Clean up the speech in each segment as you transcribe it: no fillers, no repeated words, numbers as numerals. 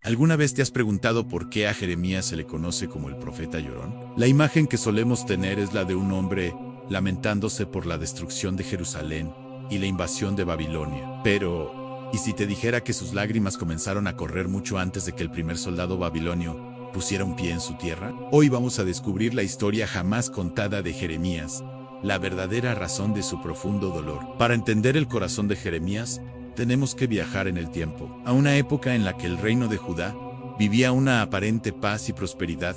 ¿Alguna vez te has preguntado por qué a Jeremías se le conoce como el profeta llorón? La imagen que solemos tener es la de un hombre lamentándose por la destrucción de Jerusalén y la invasión de Babilonia. Pero, ¿y si te dijera que sus lágrimas comenzaron a correr mucho antes de que el primer soldado babilonio pusiera un pie en su tierra? Hoy vamos a descubrir la historia jamás contada de Jeremías, la verdadera razón de su profundo dolor. Para entender el corazón de Jeremías, tenemos que viajar en el tiempo, a una época en la que el reino de Judá vivía una aparente paz y prosperidad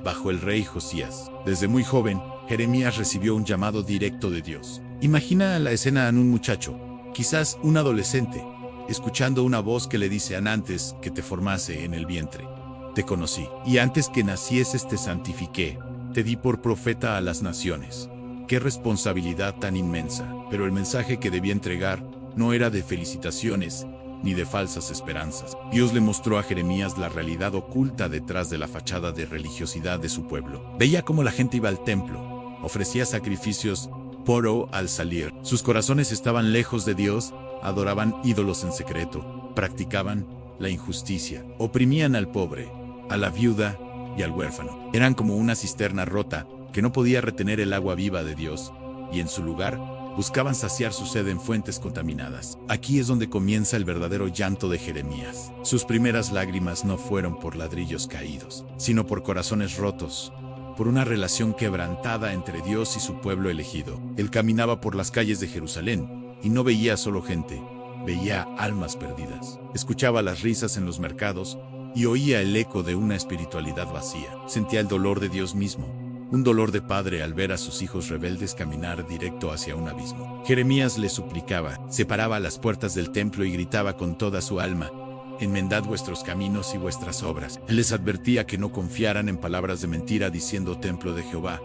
bajo el rey Josías. Desde muy joven, Jeremías recibió un llamado directo de Dios. Imagina la escena en un muchacho, quizás un adolescente, escuchando una voz que le dice: antes que te formase en el vientre, te conocí, y antes que nacieses te santifiqué, te di por profeta a las naciones. Qué responsabilidad tan inmensa, pero el mensaje que debía entregar no era de felicitaciones ni de falsas esperanzas. Dios le mostró a Jeremías la realidad oculta detrás de la fachada de religiosidad de su pueblo. Veía cómo la gente iba al templo, ofrecía sacrificios poro al salir. Sus corazones estaban lejos de Dios, adoraban ídolos en secreto, practicaban la injusticia, oprimían al pobre, a la viuda y al huérfano. Eran como una cisterna rota que no podía retener el agua viva de Dios, y en su lugar buscaban saciar su sed en fuentes contaminadas. Aquí es donde comienza el verdadero llanto de Jeremías. Sus primeras lágrimas no fueron por ladrillos caídos, sino por corazones rotos, por una relación quebrantada entre Dios y su pueblo elegido. Él caminaba por las calles de Jerusalén y no veía solo gente, veía almas perdidas. Escuchaba las risas en los mercados y oía el eco de una espiritualidad vacía. Sentía el dolor de Dios mismo. Un dolor de padre al ver a sus hijos rebeldes caminar directo hacia un abismo. Jeremías les suplicaba, se paraba a las puertas del templo y gritaba con toda su alma: enmendad vuestros caminos y vuestras obras. Él les advertía que no confiaran en palabras de mentira diciendo: templo de Jehová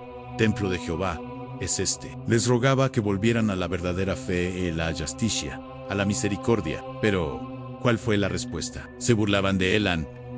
es este. Les rogaba que volvieran a la verdadera fe, la justicia, a la misericordia. Pero, ¿cuál fue la respuesta? Se burlaban de él,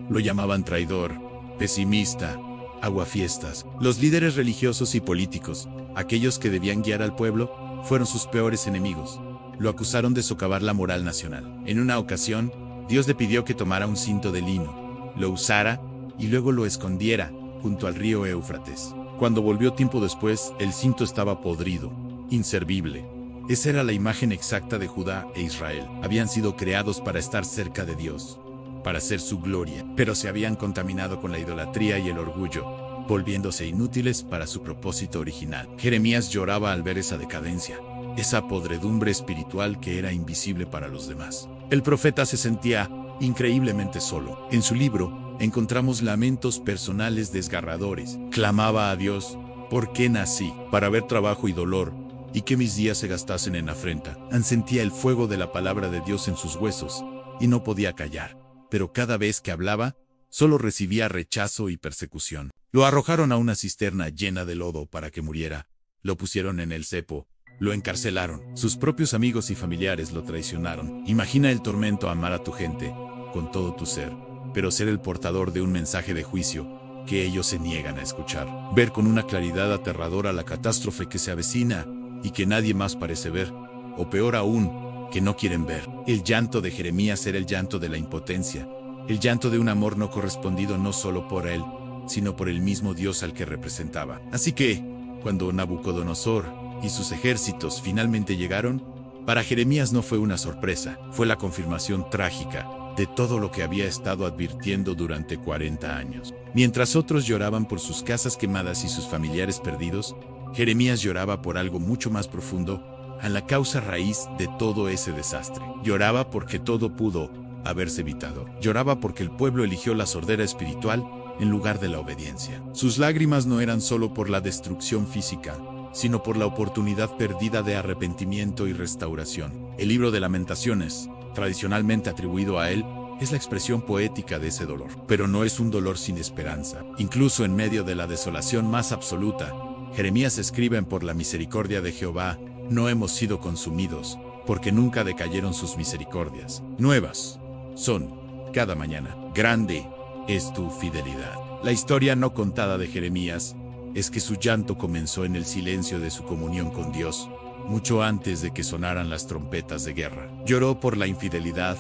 lo llamaban traidor, pesimista, aguafiestas. Los líderes religiosos y políticos, aquellos que debían guiar al pueblo, fueron sus peores enemigos. Lo acusaron de socavar la moral nacional. En una ocasión, Dios le pidió que tomara un cinto de lino, lo usara y luego lo escondiera junto al río Éufrates. Cuando volvió tiempo después, el cinto estaba podrido, inservible. Esa era la imagen exacta de Judá e Israel. Habían sido creados para estar cerca de Dios, para hacer su gloria, pero se habían contaminado con la idolatría y el orgullo, volviéndose inútiles para su propósito original. Jeremías lloraba al ver esa decadencia, esa podredumbre espiritual que era invisible para los demás. El profeta se sentía increíblemente solo. En su libro encontramos lamentos personales desgarradores. Clamaba a Dios: ¿por qué nací? Para ver trabajo y dolor, y que mis días se gastasen en afrenta. Sentía el fuego de la palabra de Dios en sus huesos, y no podía callar. Pero cada vez que hablaba, solo recibía rechazo y persecución. Lo arrojaron a una cisterna llena de lodo para que muriera. Lo pusieron en el cepo. Lo encarcelaron. Sus propios amigos y familiares lo traicionaron. Imagina el tormento: amar a tu gente con todo tu ser, pero ser el portador de un mensaje de juicio que ellos se niegan a escuchar. Ver con una claridad aterradora la catástrofe que se avecina y que nadie más parece ver, o peor aún, que no quieren ver. El llanto de Jeremías era el llanto de la impotencia, el llanto de un amor no correspondido no solo por él, sino por el mismo Dios al que representaba. Así que, cuando Nabucodonosor y sus ejércitos finalmente llegaron, para Jeremías no fue una sorpresa, fue la confirmación trágica de todo lo que había estado advirtiendo durante 40 años. Mientras otros lloraban por sus casas quemadas y sus familiares perdidos, Jeremías lloraba por algo mucho más profundo, a la causa raíz de todo ese desastre. Lloraba porque todo pudo haberse evitado. Lloraba porque el pueblo eligió la sordera espiritual en lugar de la obediencia. Sus lágrimas no eran solo por la destrucción física, sino por la oportunidad perdida de arrepentimiento y restauración. El libro de Lamentaciones, tradicionalmente atribuido a él, es la expresión poética de ese dolor. Pero no es un dolor sin esperanza. Incluso en medio de la desolación más absoluta, Jeremías escribe: por la misericordia de Jehová no hemos sido consumidos, porque nunca decayeron sus misericordias. Nuevas son cada mañana. Grande es tu fidelidad. La historia no contada de Jeremías es que su llanto comenzó en el silencio de su comunión con Dios, mucho antes de que sonaran las trompetas de guerra. Lloró por la infidelidad,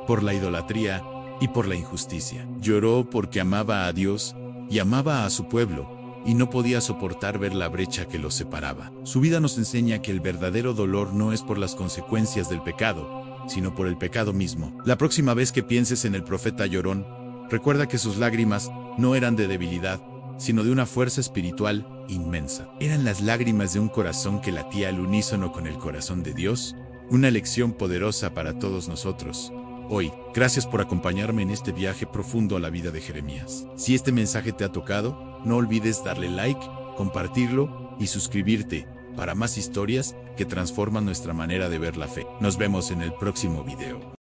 por la idolatría y por la injusticia. Lloró porque amaba a Dios y amaba a su pueblo, y no podía soportar ver la brecha que los separaba. Su vida nos enseña que el verdadero dolor no es por las consecuencias del pecado, sino por el pecado mismo. La próxima vez que pienses en el profeta llorón, recuerda que sus lágrimas no eran de debilidad, sino de una fuerza espiritual inmensa. Eran las lágrimas de un corazón que latía al unísono con el corazón de Dios, una lección poderosa para todos nosotros. Hoy, gracias por acompañarme en este viaje profundo a la vida de Jeremías. Si este mensaje te ha tocado, no olvides darle like, compartirlo y suscribirte para más historias que transforman nuestra manera de ver la fe. Nos vemos en el próximo video.